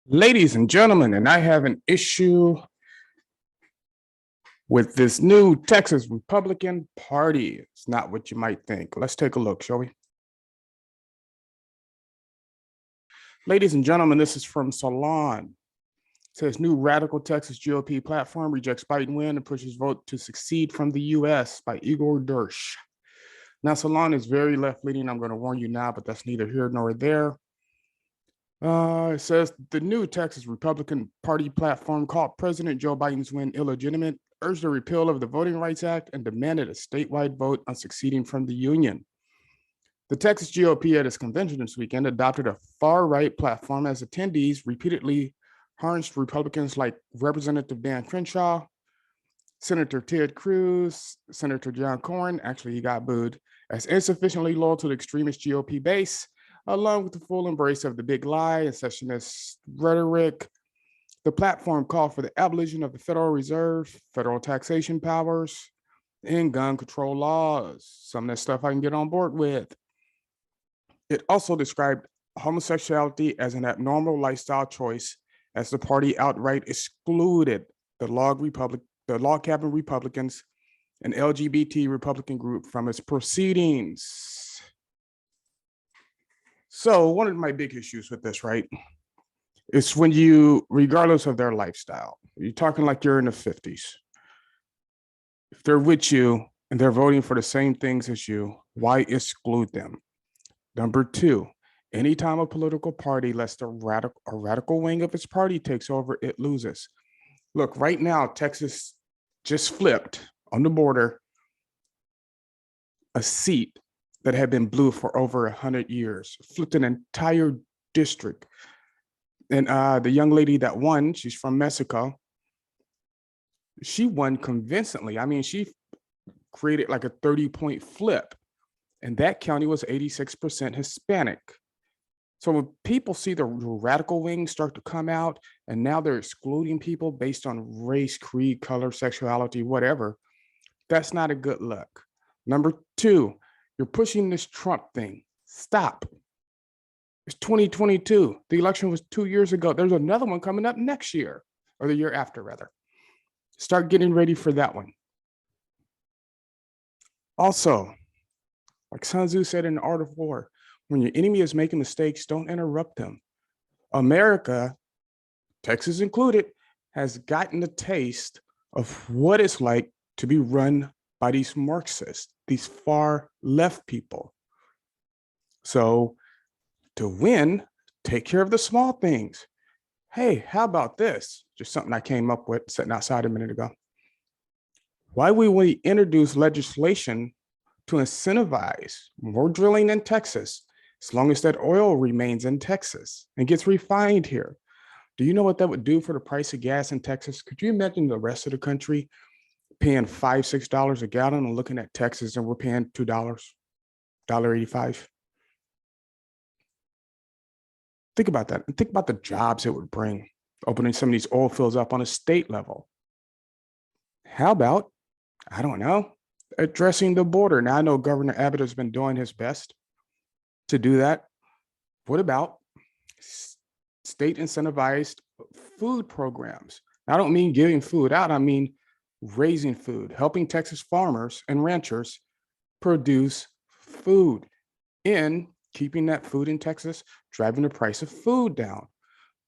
Ladies and gentlemen, and I have an issue with this new Texas Republican Party. It's not what you might think. Let's take a look, shall we? Ladies and gentlemen, this is from Salon. It says new Radical Texas GOP platform rejects Biden win and pushes vote to succeed from the U.S. by Igor Dersh. Now, Salon is very left-leaning. I'm going to warn you now, but that's neither here nor there. It says the new Texas Republican Party platform called President Joe Biden's win illegitimate, urged a repeal of the Voting Rights Act, and demanded a statewide vote on seceding from the Union. The Texas GOP at its convention this weekend adopted a far-right platform as attendees repeatedly harnessed Republicans like Representative Dan Crenshaw, Senator Ted Cruz, Senator John Cornyn, actually he got booed, as insufficiently loyal to the extremist GOP base, along with the full embrace of the big lie and secessionist rhetoric. The platform called for the abolition of the Federal Reserve, federal taxation powers, and gun control laws. Some of that stuff I can get on board with. It also described homosexuality as an abnormal lifestyle choice, as the party outright excluded the log cabin Republicans and LGBT Republican group from its proceedings. So one of my big issues with this, right, is when you, regardless of their lifestyle, you're talking like you're in the 50s. If they're with you and they're voting for the same things as you, why exclude them? Number two, anytime a political party lets a radical wing of its party takes over, it loses. Look, right now, Texas just flipped on the border a seat that had been blue for over 100 years, flipped an entire district. And the young lady that won, she's from Mexico. She won convincingly. I mean, she created like a 30-point flip. And that county was 86% Hispanic. So when people see the radical wing start to come out, and now they're excluding people based on race, creed, color, sexuality, whatever, that's not a good look. Number two, you're pushing this Trump thing. Stop. It's 2022. The election was 2 years ago. There's another one coming up next year, or the year after, rather. Start getting ready for that one. Also, like Sun Tzu said in The Art of War, when your enemy is making mistakes, don't interrupt them. America, Texas included, has gotten a taste of what it's like to be run by these Marxists, these far left people. So to win, take care of the small things. Hey, how about this? Just something I came up with sitting outside a minute ago. Why would we introduce legislation to incentivize more drilling in Texas, as long as that oil remains in Texas and gets refined here? Do you know what that would do for the price of gas in Texas? Could you imagine the rest of the country paying $5, $6 a gallon and looking at Texas and we're paying $2, $1.85? Think about that. And think about the jobs it would bring, opening some of these oil fields up on a state level. How about, I don't know, addressing the border? Now, I know Governor Abbott has been doing his best to do that. What about state incentivized food programs? I don't mean giving food out. I mean raising food, helping Texas farmers and ranchers produce food, in keeping that food in Texas, driving the price of food down.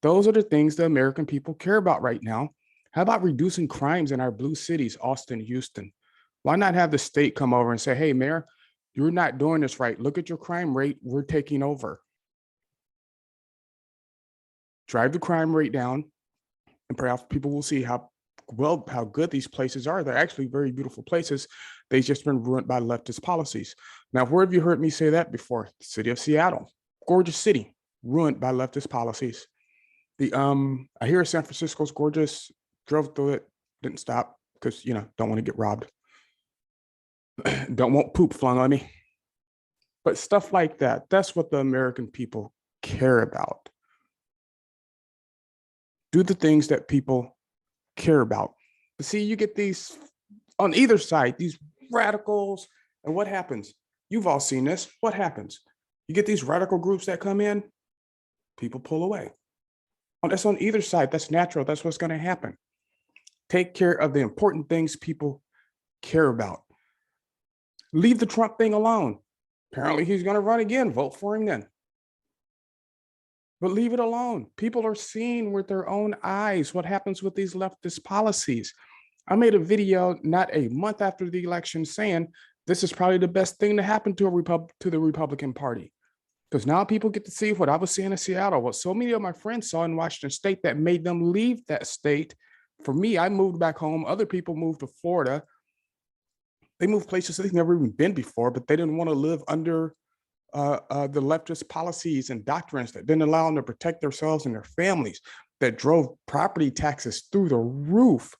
Those are the things the American people care about right now. How about reducing crimes in our blue cities, Austin, Houston? Why not have the state come over and say, hey, Mayor, you're not doing this right. Look at your crime rate. We're taking over. Drive the crime rate down, and perhaps people will see how good these places are. They're actually very beautiful places. They've just been ruined by leftist policies. Now, where have you heard me say that before? The city of Seattle, gorgeous city, ruined by leftist policies. I hear San Francisco's gorgeous. Drove through it, didn't stop because, don't want to get robbed. Don't want poop flung on me. But stuff like that, that's what the American people care about. Do the things that people care about. But see, you get these on either side, these radicals, and what happens? You've all seen this. What happens? You get these radical groups that come in, people pull away. That's on either side. That's natural. That's what's going to happen. Take care of the important things people care about. Leave the Trump thing alone. Apparently he's going to run again. Vote for him then. But leave it alone. People are seeing with their own eyes what happens with these leftist policies. I made a video not a month after the election saying this is probably the best thing to happen to the Republican Party. Because now people get to see what I was seeing in Seattle, what so many of my friends saw in Washington State that made them leave that state. For me, I moved back home. Other people moved to Florida. They moved places they've never even been before, but they didn't want to live under the leftist policies and doctrines that didn't allow them to protect themselves and their families, that drove property taxes through the roof.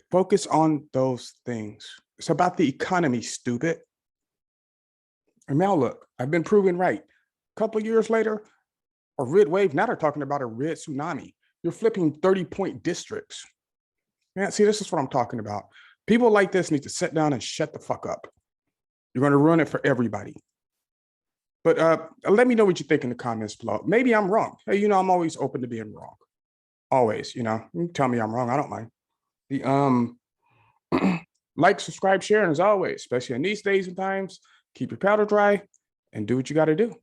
Focus on those things. It's about the economy, stupid. And now look, I've been proven right. A couple of years later, a red wave, now they're talking about a red tsunami. You're flipping 30-point districts. Man, see, this is what I'm talking about. People like this need to sit down and shut the fuck up. You're going to ruin it for everybody. But let me know what you think in the comments below. Maybe I'm wrong. Hey, you know, I'm always open to being wrong. Always, you know, you can tell me I'm wrong. I don't mind. The like, subscribe, share, and as always, especially in these days and times, keep your powder dry and do what you got to do.